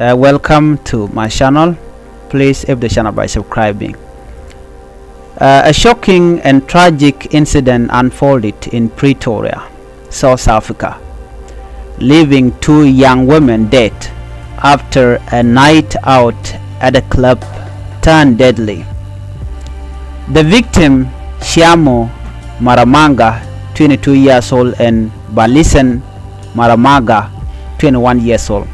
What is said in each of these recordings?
welcome to my channel. Please help the channel by subscribing. A shocking and tragic incident unfolded in Pretoria, South Africa, leaving two young women dead after a night out at a club turned deadly. The victim, Shiamo Maramanga, 22 years old, and Balisen Maramaga, 21 years old,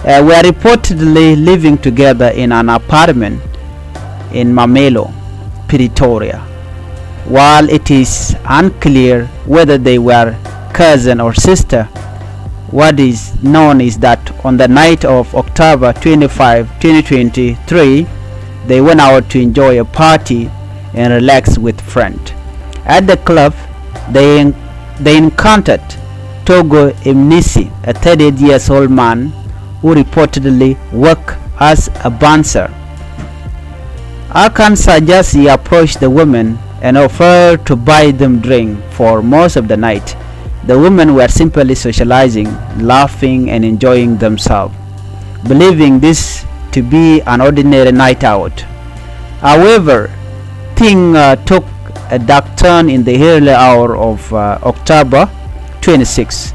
were reportedly living together in an apartment in Mamelo, Pretoria. While it is unclear whether they were cousin or sister, what is known is that on the night of October 25, 2023, they went out to enjoy a party and relax with friends. At the club, they encountered Togo Imnisi, a 38 years old man who reportedly worked as a bouncer. Akan suggests he approached the women and offered to buy them drink for most of the night. The women were simply socializing, laughing and enjoying themselves, believing this to be an ordinary night out. However, things took a dark turn in the early hour of October 26.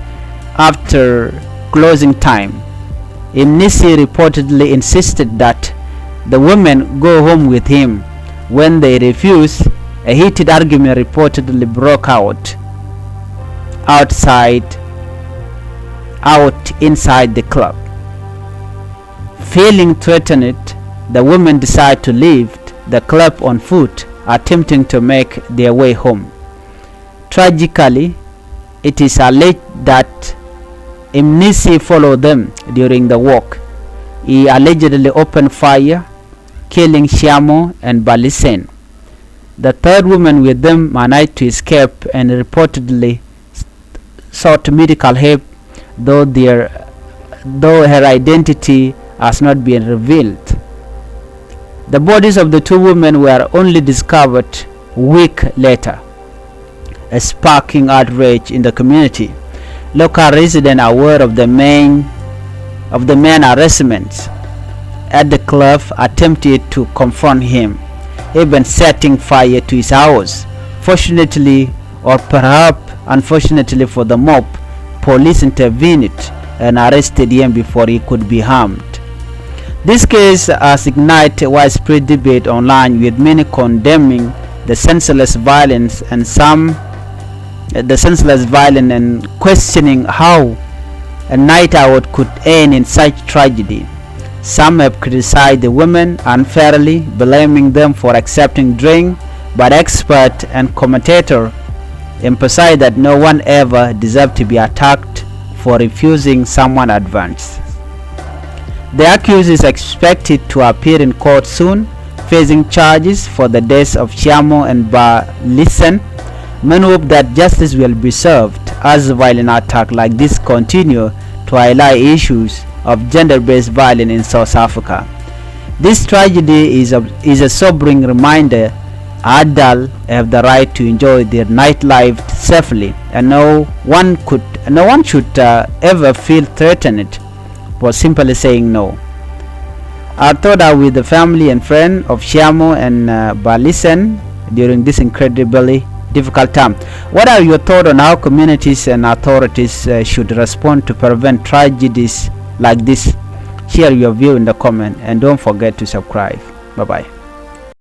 After closing time, Imnisi reportedly insisted that the women go home with him. When they refused, a heated argument reportedly broke out inside the club. Feeling threatened, the women decided to leave the club on foot, attempting to make their way home. Tragically, it is alleged that Imnisi followed them during the walk. He allegedly opened fire, killing Shiamo and Balisen. The third woman with them managed to escape and reportedly sought medical help, though her identity has not been revealed. The bodies of the two women were only discovered a week later, sparking outrage in the community. Local residents, aware of the main arrestment at the club, attempted to confront him, even setting fire to his house. Fortunately, or perhaps unfortunately for the mob, police intervened and arrested him before he could be harmed. This case has ignited widespread debate online, with many condemning the senseless violence and questioning how a night out could end in such tragedy. Some have criticized the women unfairly, blaming them for accepting drink, but experts and commentators emphasize that no one ever deserved to be attacked for refusing someone advance. The accused is expected to appear in court soon, facing charges for the deaths of Shiamo and Balisen. Many hope that justice will be served as violent attacks like this continue to highlight issues of gender-based violence in South Africa. This tragedy is a sobering reminder adults have the right to enjoy their nightlife safely, and no one should ever feel threatened for simply saying no. Our thoughts are with the family and friends of Shiamo and Balisen during this incredibly difficult time. What are your thoughts on how communities and authorities should respond to prevent tragedies like this? Share your view in the comment and don't forget to subscribe. Bye bye.